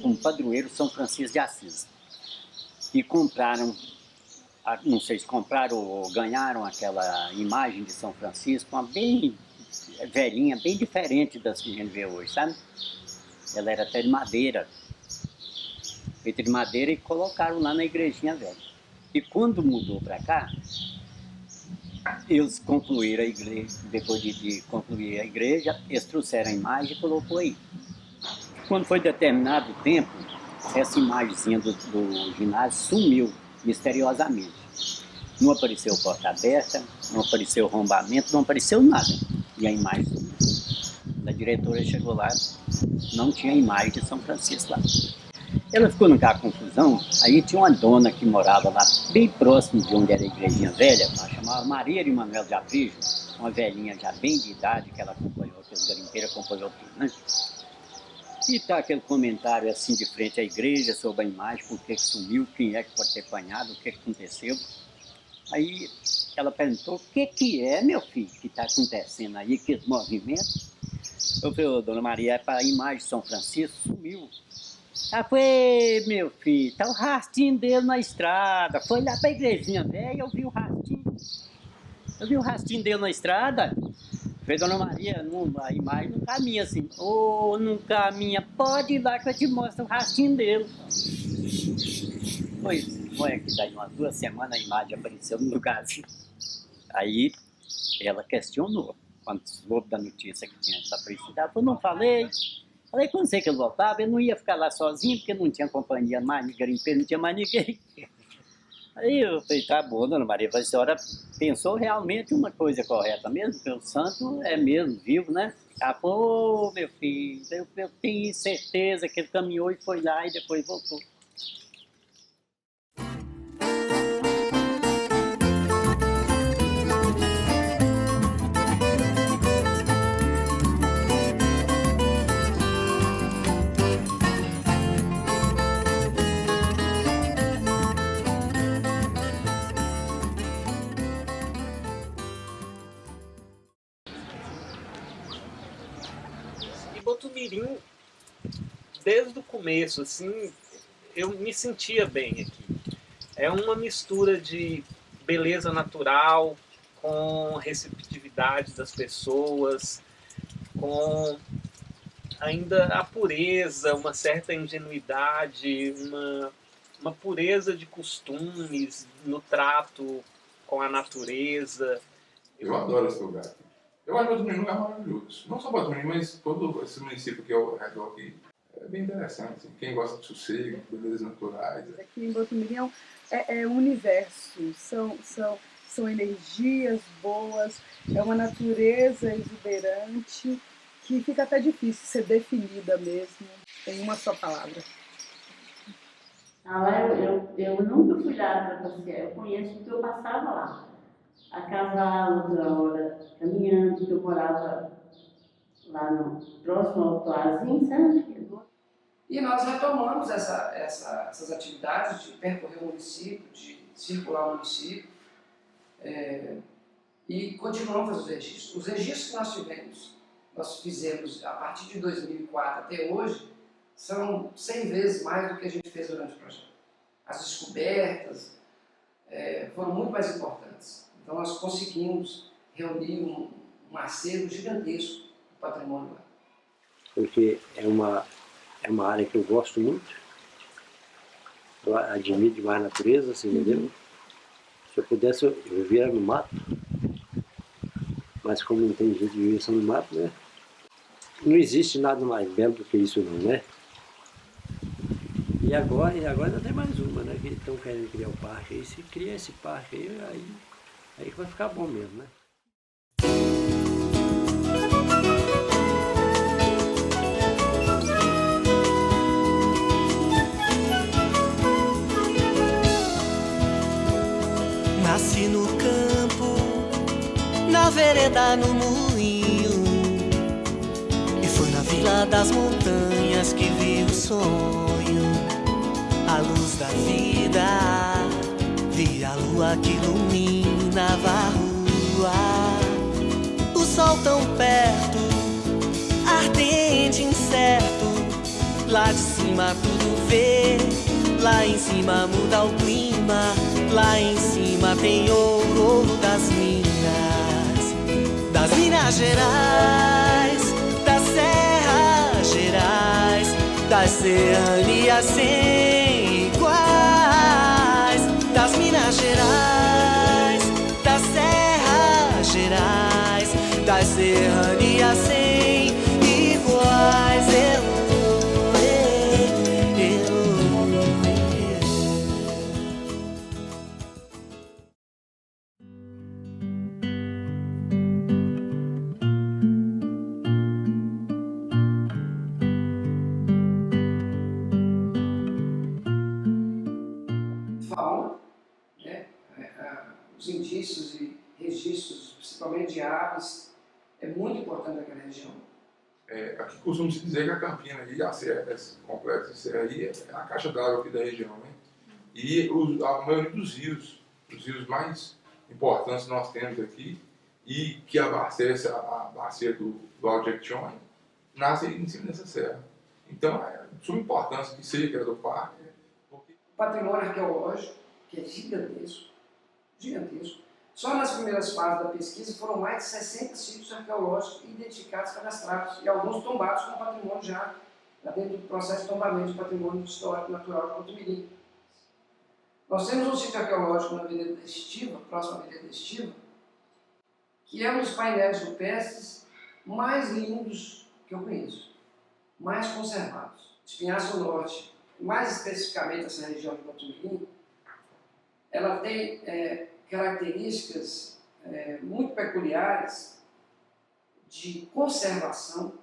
como padroeiro São Francisco de Assis. E compraram, não sei se compraram ou ganharam aquela imagem de São Francisco, uma bem velhinha, bem diferente das que a gente vê hoje, sabe? Ela era até de madeira, feita de madeira, e colocaram lá na igrejinha velha. E quando mudou para cá, eles concluíram a igreja, depois de concluir a igreja, eles trouxeram a imagem e colocou aí. Quando foi determinado o tempo, essa imagenzinha do ginásio sumiu misteriosamente. Não apareceu porta aberta, não apareceu rombamento, não apareceu nada. E a imagem sumiu. A diretora chegou lá, não tinha imagem de São Francisco lá. Ela ficou naquela confusão, aí tinha uma dona que morava lá, bem próximo de onde era a igrejinha velha, ela chamava Maria de Manuel de Aprígio, uma velhinha já bem de idade, que ela acompanhou, que os garimpeiros acompanhou tudo, né? E tá aquele comentário assim de frente à igreja sobre a imagem, por que sumiu, quem é que pode ter apanhado, o que aconteceu. Aí ela perguntou, o que é, meu filho, que está acontecendo aí, que esse movimento? Eu falei, ô, dona Maria, é para a imagem de São Francisco, sumiu. Ah, foi, meu filho, tá o rastinho dele na estrada. Foi lá pra igrejinha velha, eu vi o rastinho. Eu vi o rastinho dele na estrada. Falei, dona Maria, a imagem não caminha assim. Ô, não caminha, pode ir lá que eu te mostro o rastinho dele. Foi aqui, daí umas 2 semanas a imagem apareceu no lugar assim. Aí ela questionou, quando soube da notícia que tinha desaparecido. Ela falou, não falei. Falei com você que ele voltava, ele não ia ficar lá sozinho, porque não tinha companhia mais, garimpeiro, não tinha mais ninguém. Aí eu falei, tá bom, dona Maria, a senhora pensou realmente uma coisa correta mesmo, porque o santo é mesmo vivo, né? Ela falou, meu filho, eu tenho certeza que ele caminhou e foi lá e depois voltou. Botumirim, desde o começo, assim, eu me sentia bem aqui. É uma mistura de beleza natural com receptividade das pessoas, com ainda a pureza, uma certa ingenuidade, uma pureza de costumes no trato com a natureza. Eu adoro esse lugar. Eu acho Botumirim um lugar maravilhoso. Não só Botumirim, mas todo esse município que é ao redor aqui. É bem interessante. Assim. Quem gosta de sossego, de belezas naturais. Aqui em Botumirim é um universo. São energias boas, é uma natureza exuberante que fica até difícil ser definida mesmo em uma só palavra. Lá eu nunca fui lá para passear. Eu conheço porque eu passava lá. A cavalo, outra hora, caminhando, porque eu morava lá no próximo ao Toazinho, sabe? E nós retomamos essas atividades de percorrer o município, de circular o município, e continuamos a fazer os registros. Os registros que nós fizemos a partir de 2004 até hoje, são 100 vezes mais do que a gente fez durante o projeto. As descobertas foram muito mais importantes. Então nós conseguimos reunir um acervo gigantesco do patrimônio lá. Porque é uma área que eu gosto muito, eu admiro demais a natureza, assim, entendeu? Se eu pudesse, eu vivia no mato, mas como não tem jeito de viver só no mato, né? Não existe nada mais belo do que isso não, né? E agora ainda tem mais uma, né? Que estão querendo criar o parque aí, se cria esse parque aí vai ficar bom mesmo, né? Nasci no campo, na vereda, no moinho, e foi na vila das montanhas que vi o sonho, a luz da vida, vi a lua que iluminava a rua, o sol tão perto, ardente, incerto, Lá de cima tudo vê, lá em cima muda o clima. Lá em cima tem ouro das Minas Gerais, das Serras Gerais, das serranias sem iguais. Das Minas Gerais, das Serras Gerais, das serranias sem iguais. Fauna, né? Os indícios e registros, principalmente de aves, é muito importante naquela região. Aqui costuma-se dizer que a Campina aí, esse complexo de serra aí, é a caixa d'água aqui da região, né? E a maioria dos rios mais importantes nós temos aqui e que abastece a bacia do Alto Jequitinhonha, nasce em cima dessa serra. Então, é de suma importância que seja do parque. O patrimônio arqueológico, que é gigantesco, só nas primeiras fases da pesquisa foram mais de 60 sítios arqueológicos identificados, cadastrados, e alguns tombados com patrimônio já dentro do processo de tombamento de patrimônio histórico natural de Botumirim. Nós temos um sítio arqueológico na Avenida da Estiva, próximo à Avenida da Estiva, que é um dos painéis rupestres mais lindos que eu conheço, mais conservados. Espinhaço Norte, mais especificamente essa região de Botumirim, ela tem características muito peculiares de conservação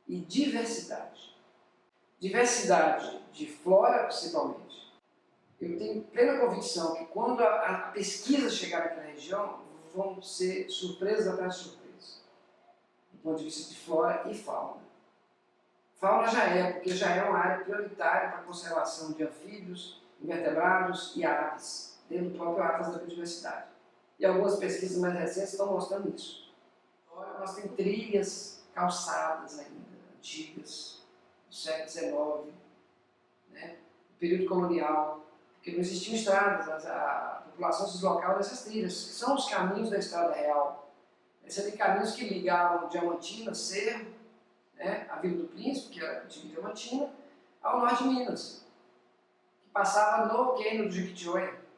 e diversidade. Diversidade de flora, principalmente. Eu tenho plena convicção que quando a pesquisa chegar naquela região, vão ser surpresas atrás de surpresas, do ponto de vista de flora e fauna. Fauna porque já é uma área prioritária para a conservação de anfíbios, invertebrados e aves, dentro do próprio Atlas da Biodiversidade. E algumas pesquisas mais recentes estão mostrando isso. Nós temos trilhas, calçadas ainda, antigas, do século XIX, né, do período colonial, porque não existiam estradas, a população se deslocava dessas trilhas, que são os caminhos da Estrada Real. Esses eram caminhos que ligavam Diamantina, Cerro, né, a Vila do Príncipe, que era a antiga Diamantina, ao norte de Minas, que passava no cânion do Jequitinhonha.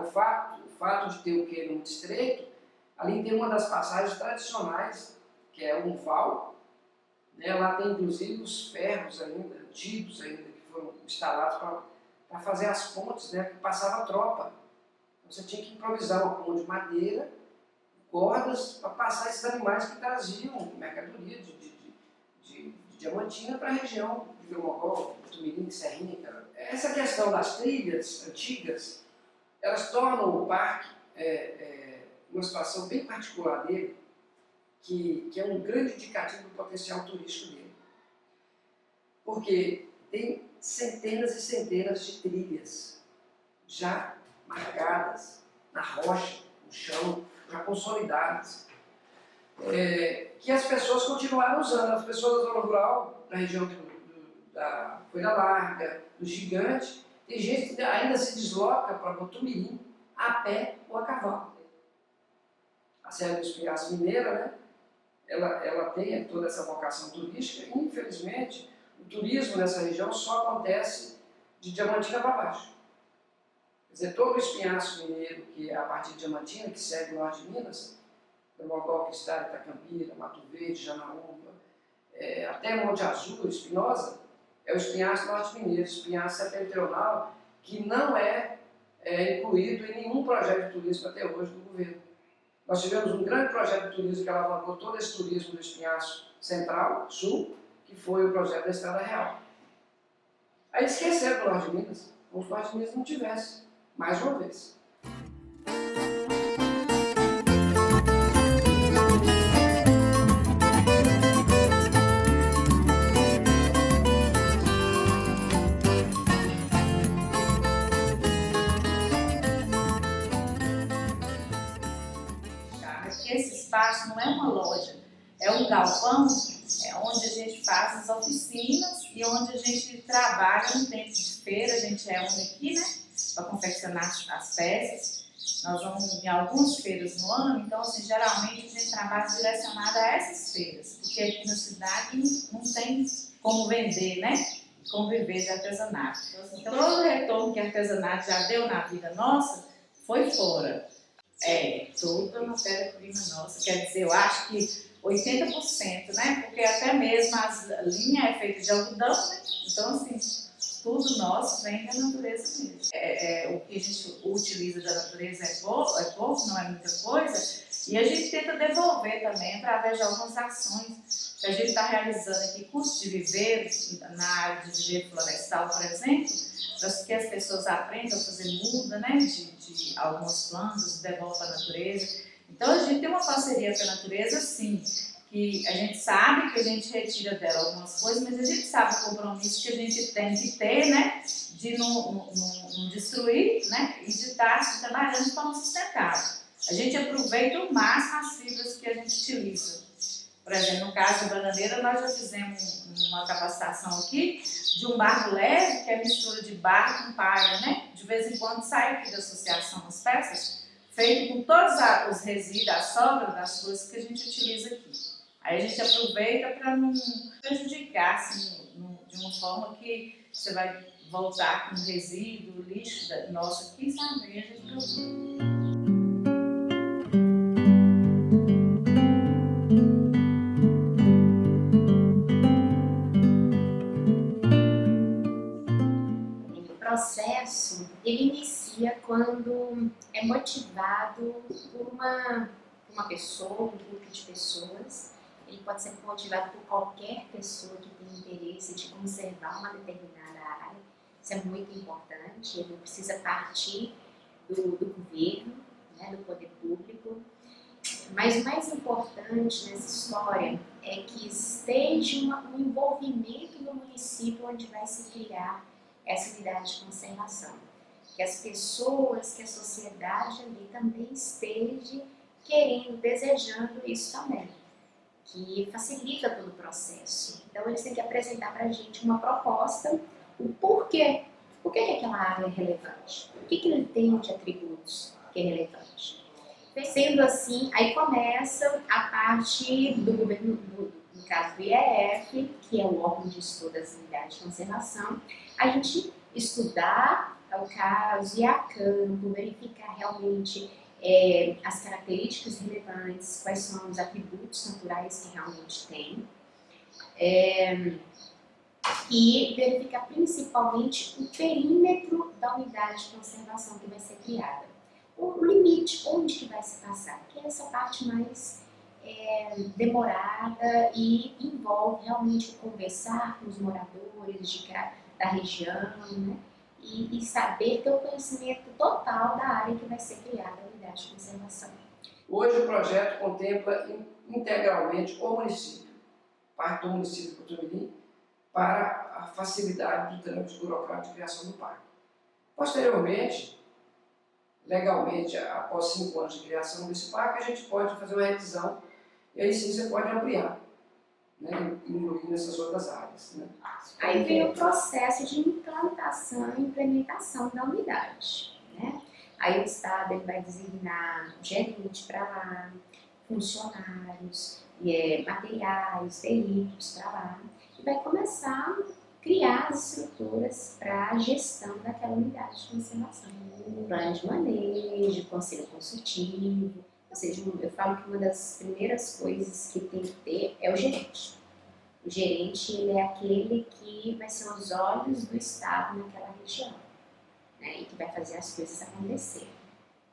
O fato de ter o cânion muito estreito, ali tem uma das passagens tradicionais, que é um val, né, lá tem inclusive os ferros ainda, antigos ainda, que foram instalados para fazer as pontes, né, que passava a tropa. Então você tinha que improvisar uma ponte de madeira, cordas, para passar esses animais que traziam mercadoria de Diamantina para a região de Vilmogol, Botumirim, Serrinha. Essa questão das trilhas antigas, elas tornam o parque uma situação bem particular dele, que é um grande indicativo do potencial turístico dele. Porque tem centenas e centenas de trilhas já marcadas na rocha, no chão, já consolidadas, que as pessoas continuaram usando. As pessoas da zona rural, da região da Folha Larga, do Gigante, tem gente que ainda se desloca para Botumirim a pé ou a cavalo. A Serra do Espinhaço Mineira, né, ela tem toda essa vocação turística e, infelizmente, o turismo nessa região só acontece de Diamantina para baixo. Quer dizer, todo o Espinhaço Mineiro, que é a partir de Diamantina, que segue o norte de Minas, Vilmogol, Cristal, Itacampira, Mato Verde, Janaúba, até Monte Azul, Espinosa, é o Espinhaço Norte Mineiro, Espinhaço Setentrional, que não é incluído em nenhum projeto de turismo até hoje do governo. Nós tivemos um grande projeto de turismo que alavancou todo esse turismo do Espinhaço Central, Sul, que foi o projeto da Estrada Real. Aí esqueceram do Norte de Minas, como se o Norte de Minas não tivesse, mais uma vez. Esse espaço não é uma loja, é um galpão onde a gente faz as oficinas e onde a gente trabalha no tempo de feira. A gente reúne aqui, né, para confeccionar as peças. Nós vamos em algumas feiras no ano, então, assim, geralmente a gente trabalha direcionado a essas feiras, porque aqui na cidade não tem como vender, né, como viver de artesanato. Então, todo o retorno que artesanato já deu na vida nossa foi fora. Toda a matéria-prima nossa, quer dizer, eu acho que 80%, né, porque até mesmo a linha é feita de algodão, né, então, assim, tudo nosso vem da natureza mesmo. O que a gente utiliza da natureza é pouco, não é muita coisa, e a gente tenta devolver também através de algumas ações que a gente está realizando aqui, curso de viveiro, na área de viveiro florestal, por exemplo, para que as pessoas aprendam a fazer muda, né, de algumas plantas, devolve para a natureza. Então a gente tem uma parceria com a natureza, sim, que a gente sabe que a gente retira dela algumas coisas, mas a gente sabe o compromisso que a gente tem que ter, né, de não destruir, né, e de estar trabalhando de forma sustentável. A gente aproveita ao máximo as fibras que a gente utiliza. Por exemplo, no caso da bananeira, nós já fizemos uma capacitação aqui de um barro leve, que é mistura de barro com palha, né? De vez em quando sai aqui da associação as peças, feito com todos os resíduos, a sobra das coisas que a gente utiliza aqui. Aí a gente aproveita para não prejudicar, assim, de uma forma que você vai voltar com resíduo, lixo nosso aqui, sabe? E a gente procura. O processo, ele inicia quando é motivado por uma pessoa, um grupo de pessoas. Ele pode ser motivado por qualquer pessoa que tem interesse de conservar uma determinada área. Isso é muito importante. Ele precisa partir do governo, né, do poder público. Mas o mais importante nessa história é que esteja um envolvimento no município onde vai se criar essa unidade de conservação. Que as pessoas, que a sociedade ali também esteja querendo, desejando isso também, que facilita todo o processo. Então eles têm que apresentar para a gente uma proposta, o porquê. Por que aquela área é relevante? O que ele tem de atributos que é relevante? Sendo assim, aí começa a parte do governo, no caso do IEF, que é o órgão de estudo das unidades de conservação, a gente estudar o caso, ir a campo, verificar realmente as características relevantes, quais são os atributos naturais que realmente tem, e verificar principalmente o perímetro da unidade de conservação que vai ser criada. O limite, onde que vai se passar, que é essa parte mais demorada e envolve realmente conversar com os moradores da região, né? E saber ter o conhecimento total da área que vai ser criada a unidade de conservação. Hoje o projeto contempla integralmente o município, parte do município de Cotomirim, para a facilidade do trâmite burocrático de criação do parque. Posteriormente, legalmente, após 5 anos de criação desse parque, a gente pode fazer uma revisão e aí sim você pode ampliar, né, incluindo essas outras áreas. Né? Aí vem o processo de implantação e implementação da unidade. Né? Aí o Estado ele vai designar gerente para lá, funcionários, materiais, peritos para lá, e vai começar a criar as estruturas para a gestão daquela unidade de conservação. Plano de manejo, conselho consultivo, ou seja, eu falo que uma das primeiras coisas que tem que ter é o gerente. O gerente ele é aquele que vai ser os olhos do Estado naquela região, né, e que vai fazer as coisas acontecerem.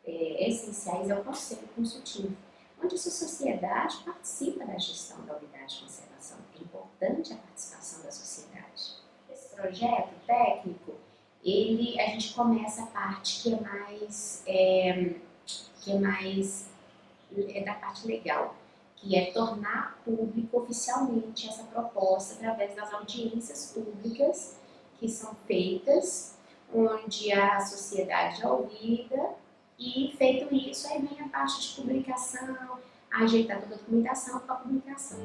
Essenciais é o conselho consultivo, onde a sociedade participa da gestão da unidade de conservação. É importante a participação da sociedade. Esse projeto técnico, a gente começa a parte que é mais da parte legal, que é tornar público oficialmente essa proposta através das audiências públicas que são feitas, onde a sociedade é ouvida, e feito isso, aí vem a parte de publicação, ajeitar toda a documentação para a publicação.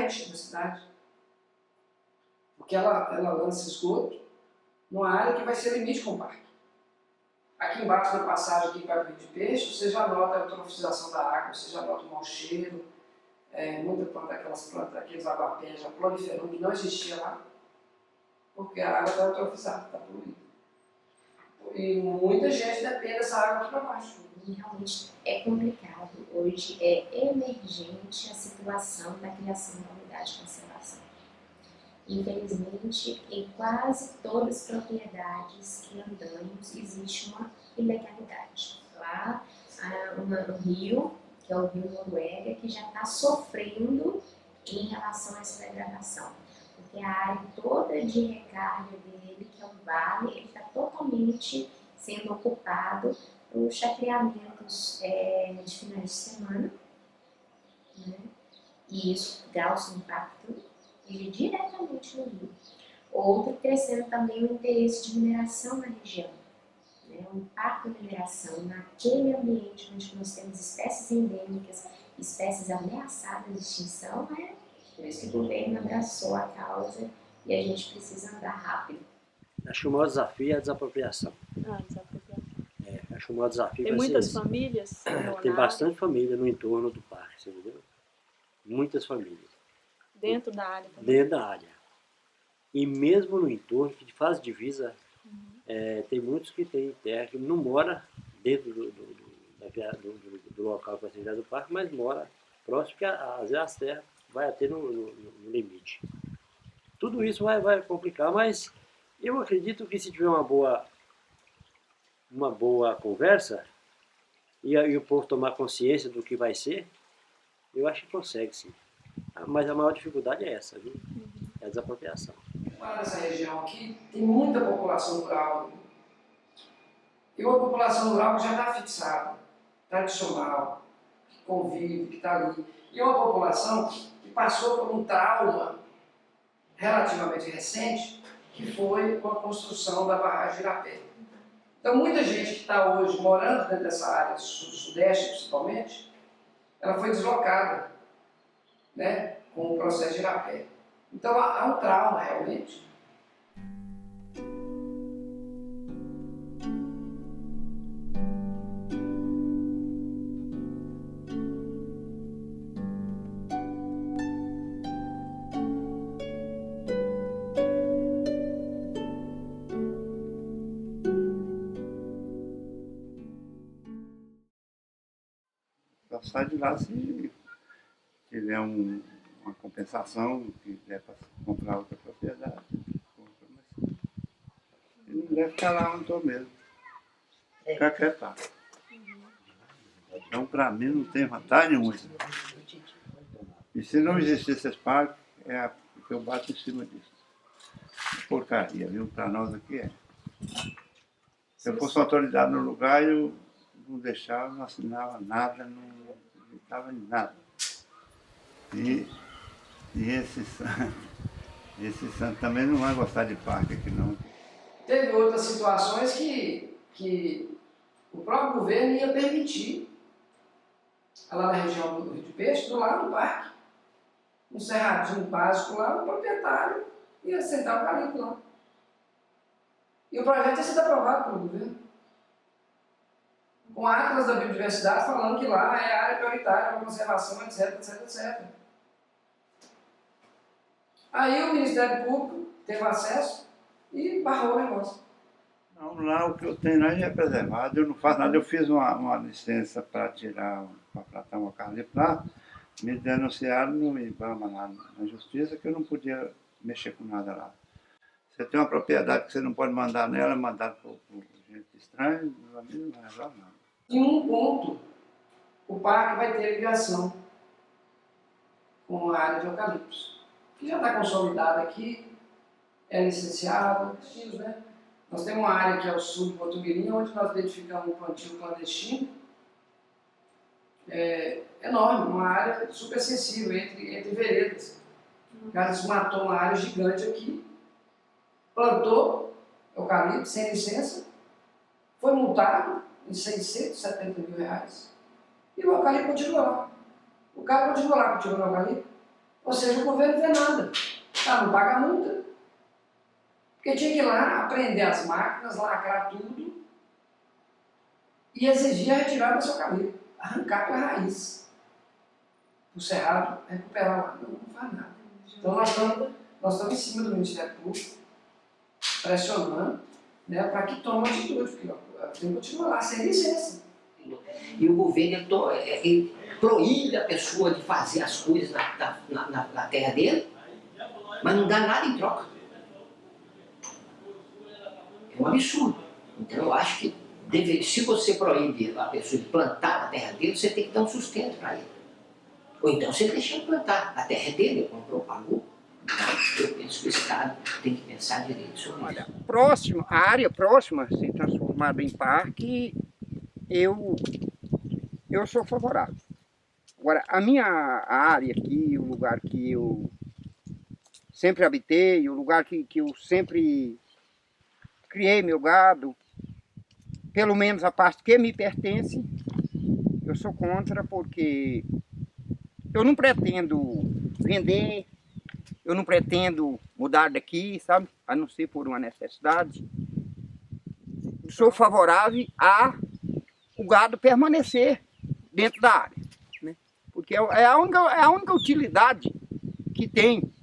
carente da cidade. Porque ela lança esgoto numa área que vai ser limite com o parque. Aqui embaixo da passagem aqui para o Rio de Peixe, você já nota a eutrofização da água, você já nota o mau cheiro, muita planta, aquelas plantas, aqueles aguapés já proliferando, que não existia lá, porque a água está eutrofizada, está poluída. E muita gente depende dessa água aqui para baixo. Realmente é complicado. Hoje é emergente a situação da criação da unidade de conservação. Infelizmente, em quase todas as propriedades que andamos, existe uma ilegalidade. Lá no Rio, que é o Rio Noruega, que já está sofrendo em relação a essa degradação. Porque a área toda de recarga dele, que é um vale, ele está totalmente sendo ocupado por chacreamentos de finais de semana, né? E isso causa um impacto diretamente no rio. Outro, crescendo também o interesse de mineração na região, né? O impacto da mineração naquele ambiente onde nós temos espécies endêmicas, espécies ameaçadas de extinção, né? Por isso que o governo abraçou a causa e a gente precisa andar rápido. Acho que o maior desafio é a desapropriação. Desapropriação. Acho que o maior desafio Tem vai ser muitas esse. famílias? Tem bastante família no entorno do parque, você entendeu? Muitas famílias. Dentro da área também? Dentro da área. E mesmo no entorno, que faz divisa, tem muitos que têm terra que não mora dentro do local que vai ser criado do parque, mas mora próximo, porque às vezes as terras vai até no limite. Tudo isso vai complicar, mas eu acredito que se tiver uma boa conversa e o povo tomar consciência do que vai ser, eu acho que consegue sim. Mas a maior dificuldade é essa, viu? É a desapropriação. Lá nessa região aqui tem muita população rural. E uma população rural que já está fixada, tradicional, que convive, que está ali. E uma população que passou por um trauma relativamente recente, que foi com a construção da barragem de Irapé. Então, muita gente que está hoje morando dentro dessa área, sudeste principalmente, ela foi deslocada, né, com o processo de Irapé. Então, há um trauma realmente. Sai de lá se tiver uma compensação, que der para comprar outra propriedade. Mas ele não deve ficar lá onde estou mesmo. Ficar quietado. Então, para mim, não tem vantagem nenhuma. E se não existisse esse parque, porque eu bato em cima disso. Porcaria, viu? Para nós aqui é. Se eu fosse uma autoridade no lugar, eu não deixava, não assinava nada, não estava em nada. E esse santo também não vai gostar de parque aqui não. Teve outras situações que o próprio governo ia permitir, lá na região do Rio de Peixe, do lado do parque, um cerradinho básico lá, o proprietário ia sentar o garimpo lá. E o projeto ia ser aprovado pelo governo, com atlas da biodiversidade falando que lá é área prioritária para conservação, etc, etc, etc. Aí o Ministério Público teve acesso e barrou o negócio. Não, lá o que eu tenho lá já é preservado, eu não faço nada. Eu fiz uma licença para plantar uma carne lá, me denunciaram no IBAMA lá na justiça que eu não podia mexer com nada lá. Você tem uma propriedade que você não pode mandar nela, mandar por gente estranha, a mim não vai resolver nada. Em um ponto, o parque vai ter ligação com a área de eucaliptos, que já está consolidada aqui, é licenciado, né? Nós temos uma área que é o sul de Botumirim, onde nós identificamos um plantio clandestino, enorme, uma área super sensível, entre veredas. O cara desmatou uma área gigante aqui, plantou eucalipto sem licença, foi multado em R$670 mil, e o eucalipto continua lá. O cara continua lá cultivando eucalipto, Ou seja, o governo não vê nada. Não paga multa. Porque tinha que ir lá, apreender as máquinas, lacrar tudo e exigir a retirada da sua cadeia, arrancar pela raiz. O Cerrado recuperar lá. Não faz nada. Então nós estamos em cima do Ministério Público, pressionando, né, para que tome atitude, porque tem que continuar lá sem licença. E o governo ele proíbe a pessoa de fazer as coisas na terra dele, mas não dá nada em troca. É um absurdo. Então eu acho que se você proíbe a pessoa de plantar na terra dele, você tem que dar um sustento para ele. Ou então você deixa ele plantar. A terra é dele, ele comprou, pagou. Então, eu penso que o Estado tem que pensar direito sobre isso. A área próxima ser transformada em parque, eu sou favorável. Agora, a minha área aqui, o lugar que eu sempre habitei, o lugar que eu sempre criei meu gado, pelo menos a parte que me pertence, eu sou contra, porque eu não pretendo vender, eu não pretendo mudar daqui, sabe? A não ser por uma necessidade. Sou favorável a o gado permanecer dentro da área, né? Porque é a única utilidade que tem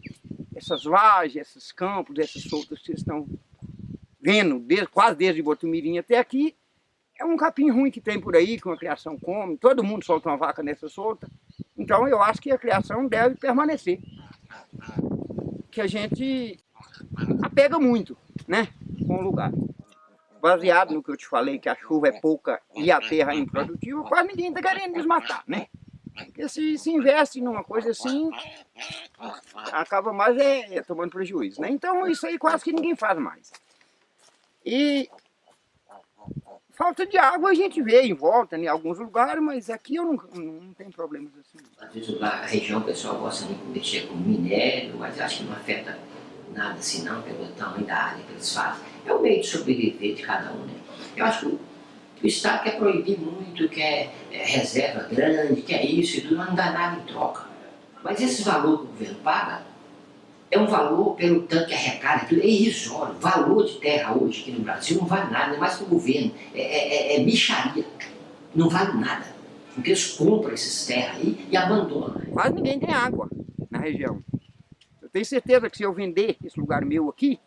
essas lajes, esses campos, essas soltas que vocês estão vendo, quase desde Botumirim até aqui. É um capim ruim que tem por aí, que uma criação come, todo mundo solta uma vaca nessa solta. Então eu acho que a criação deve permanecer. Que a gente apega muito, né, com o lugar. Baseado no que eu te falei, que a chuva é pouca e a terra é improdutiva, quase ninguém está querendo desmatar, né? Porque se investe numa coisa assim, acaba mais tomando prejuízo, né? Então isso aí quase que ninguém faz mais. E falta de água a gente vê em volta, em alguns lugares, mas aqui eu não tenho problemas assim. Às vezes lá na região o pessoal gosta de mexer com minério, mas acho que não afeta nada assim não, pelo tamanho da área que eles fazem. É o meio de sobreviver de cada um, né? Eu acho que o Estado quer proibir muito, quer reserva grande, quer isso e tudo, mas não dá nada em troca. Mas esse valor que o governo paga é um valor pelo tanto que arrecada, tudo é irrisório. O valor de terra hoje aqui no Brasil não vale nada, não é mais para o governo, é mixaria, não vale nada. Porque eles compram esses terras aí e abandonam. Quase ninguém tem água na região. Eu tenho certeza que se eu vender esse lugar meu aqui,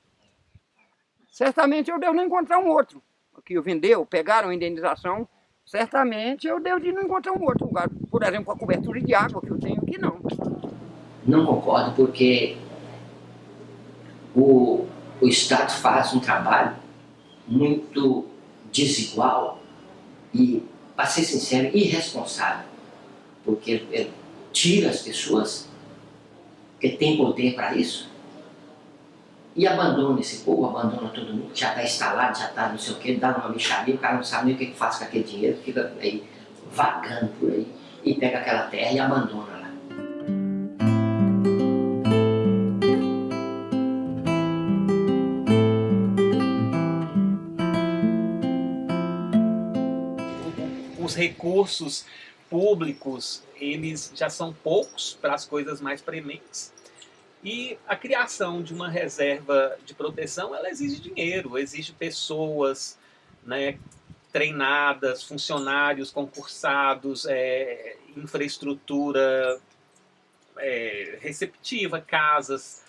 certamente eu devo não encontrar um outro. Que eu vendeu, pegaram a indenização, certamente eu devo de não encontrar um outro lugar. Por exemplo, com a cobertura de água que eu tenho aqui, não. Não concordo, porque o Estado faz um trabalho muito desigual e, para ser sincero, irresponsável. Porque ele tira as pessoas que têm poder para isso e abandona esse povo, abandona todo mundo, que já está instalado, já está não sei o que, dá uma mixaria, o cara não sabe nem o que faz com aquele dinheiro, fica aí vagando por aí e pega aquela terra e abandona lá. Os recursos públicos, eles já são poucos para as coisas mais prementes. E a criação de uma reserva de proteção, ela exige dinheiro, exige pessoas, né, treinadas, funcionários concursados, infraestrutura receptiva, casas.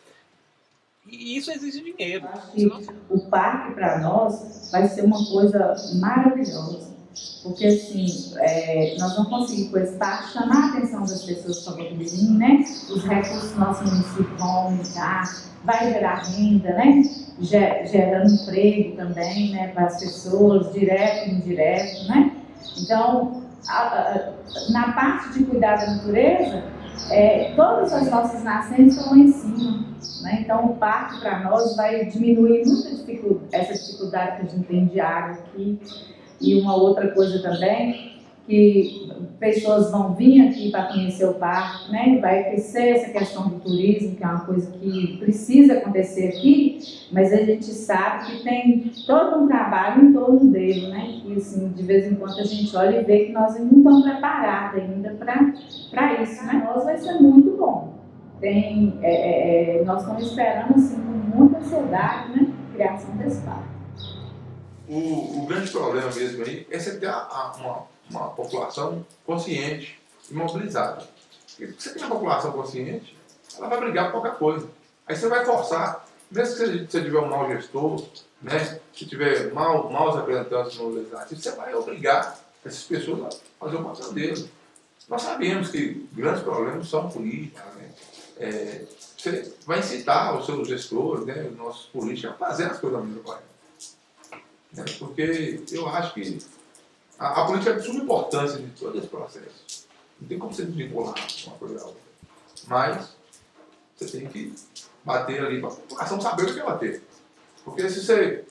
E isso exige dinheiro. O parque, para nós, vai ser uma coisa maravilhosa. Porque, assim, nós vamos conseguir com esse parque chamar a atenção das pessoas para o vizinho, né? Os recursos do nosso município vão aumentar, vai gerar renda, né? Gerando emprego também, né? Para as pessoas, direto e indireto, né? Então, na parte de cuidar da natureza, todas as nossas nascentes estão lá em cima, né? Então, o parque, para nós, vai diminuir muito essa dificuldade que a gente tem de água aqui. E uma outra coisa também, que pessoas vão vir aqui para conhecer o parque, né? Vai crescer essa questão do turismo, que é uma coisa que precisa acontecer aqui, mas a gente sabe que tem todo um trabalho em torno dele, né? E assim, de vez em quando a gente olha e vê que nós não estamos preparados ainda para isso, né? Nós vai ser muito bom, Nós estamos esperando assim, com muita ansiedade, né, a criação desse parque. O grande problema mesmo aí é você ter uma população consciente e mobilizada. Porque se você tem uma população consciente, ela vai brigar por qualquer coisa. Aí você vai forçar, mesmo que você tiver um mau gestor, né, se tiver maus representantes no legislativo, você vai obrigar essas pessoas a fazer o papel deles. Nós sabemos que grandes problemas são políticos, né? Você vai incitar os seus gestores, né, os nossos políticos, a fazer as coisas da mesma forma. Né? Porque eu acho que a política é de suma importância de todo esse processo. Não tem como você desvincular uma coisa da outra. Mas você tem que bater ali para a população saber o que é bater. Porque se você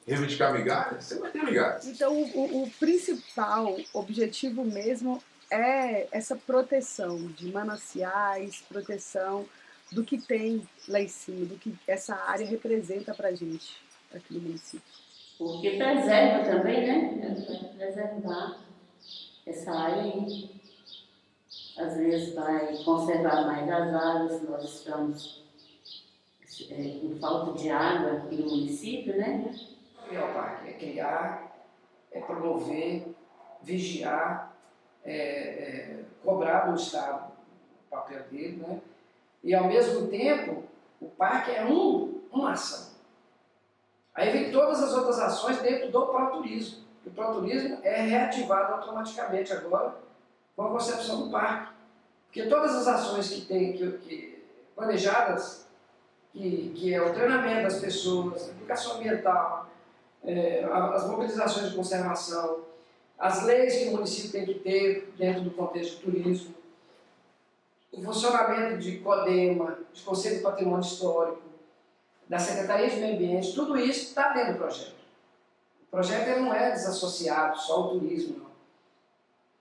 reivindicar migalhas, você vai ter migalhas. Então, o principal objetivo mesmo é essa proteção de mananciais, proteção do que tem lá em cima, do que essa área representa para a gente aqui no município. Porque preserva também, né? Preservar essa área aí. Às vezes vai conservar mais as áreas, nós estamos com falta de água aqui no município, né? Criar o parque é criar, é promover, vigiar, cobrar do Estado o papel dele, né? E ao mesmo tempo, o parque é uma ação. Aí vem todas as outras ações dentro do proturismo. O proturismo é reativado automaticamente agora com a concepção do parque. Porque todas as ações que tem planejadas, que é o treinamento das pessoas, a educação ambiental, as mobilizações de conservação, as leis que o município tem que ter dentro do contexto de turismo, o funcionamento de CODEMA, de Conselho de Patrimônio Histórico, da Secretaria de Meio Ambiente, tudo isso está dentro do projeto. O projeto ele não é desassociado só ao turismo, não.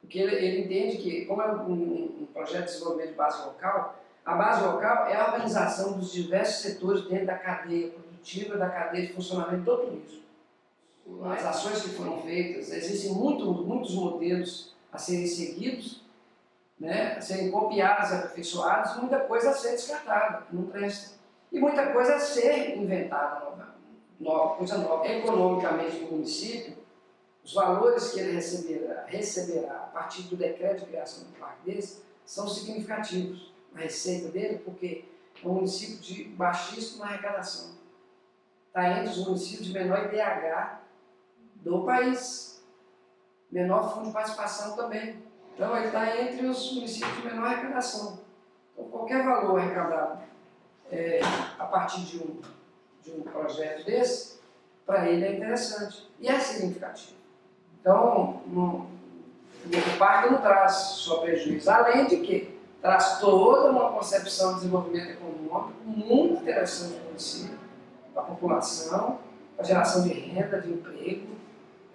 Porque ele entende que, como é um projeto de desenvolvimento de base local, a base local é a organização dos diversos setores dentro da cadeia produtiva, da cadeia de funcionamento do turismo. As ações que foram feitas, existem muitos modelos a serem seguidos, né, a serem copiados e aperfeiçoados, muita coisa a ser descartada, não presta. E muita coisa a ser inventada, coisa nova. Economicamente no município, os valores que ele receberá a partir do decreto de criação do parque desse são significativos na receita dele, porque é um município de baixíssima arrecadação. Está entre os municípios de menor IDH do país, menor fundo de participação também. Então ele está entre os municípios de menor arrecadação. Então qualquer valor arrecadado a partir de um projeto desse, para ele é interessante e é significativo. Então, o parque não traz só prejuízo, além de que traz toda uma concepção de desenvolvimento econômico muito interessante para o município, para a população, para a geração de renda, de emprego,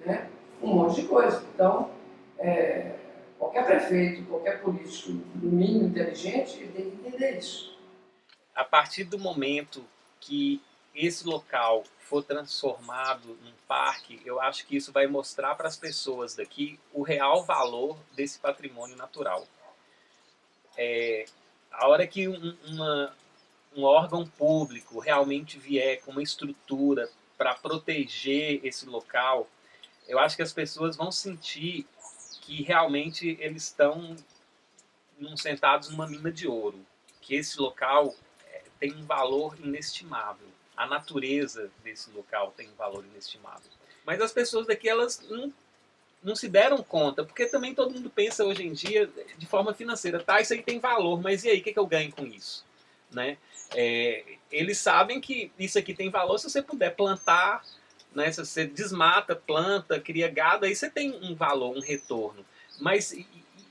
né? Um monte de coisa. Então, qualquer prefeito, qualquer político, no mínimo inteligente, ele tem que entender isso. A partir do momento que esse local for transformado num parque, eu acho que isso vai mostrar para as pessoas daqui o real valor desse patrimônio natural. A hora que um órgão público realmente vier com uma estrutura para proteger esse local, eu acho que as pessoas vão sentir que realmente eles estão sentados numa mina de ouro, que esse local tem um valor inestimável. A natureza desse local tem um valor inestimável. Mas as pessoas daqui, elas não se deram conta, porque também todo mundo pensa hoje em dia de forma financeira. Tá, isso aí tem valor, mas e aí, o que eu ganho com isso? Né? Eles sabem que isso aqui tem valor se você puder plantar, né? Se você desmata, planta, cria gado, aí você tem um valor, um retorno. Mas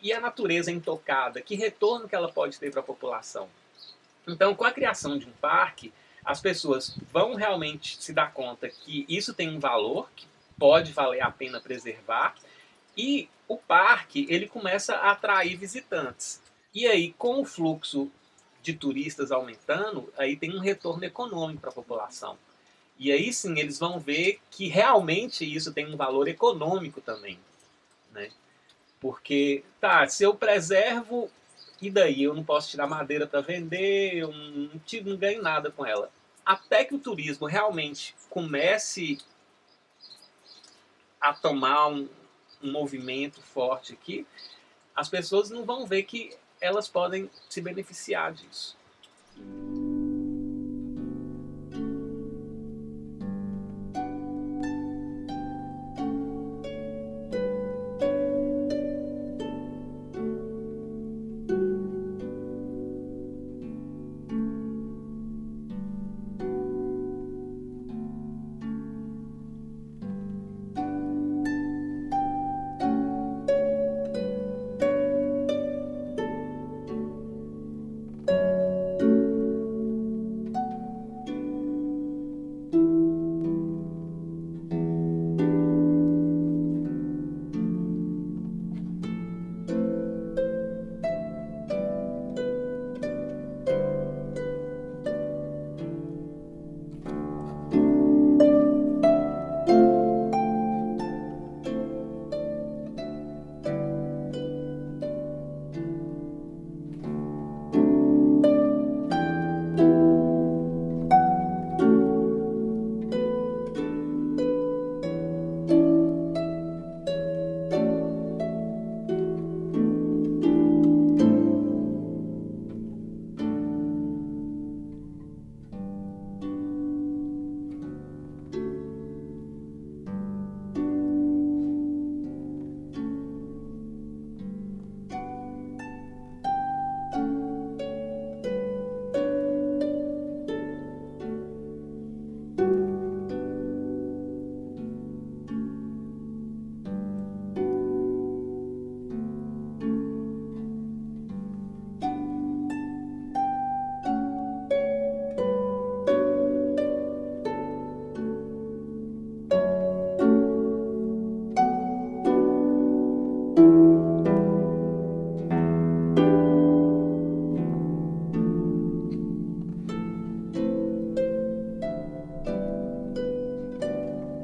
e a natureza intocada? Que retorno que ela pode ter para a população? Então, com a criação de um parque, as pessoas vão realmente se dar conta que isso tem um valor, que pode valer a pena preservar, e o parque ele começa a atrair visitantes. E aí, com o fluxo de turistas aumentando, aí tem um retorno econômico para a população. E aí sim, eles vão ver que realmente isso tem um valor econômico também. Né? Porque, se eu preservo E daí eu não posso tirar madeira para vender, eu não ganho nada com ela. Até que o turismo realmente comece a tomar um movimento forte aqui, as pessoas não vão ver que elas podem se beneficiar disso.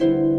Música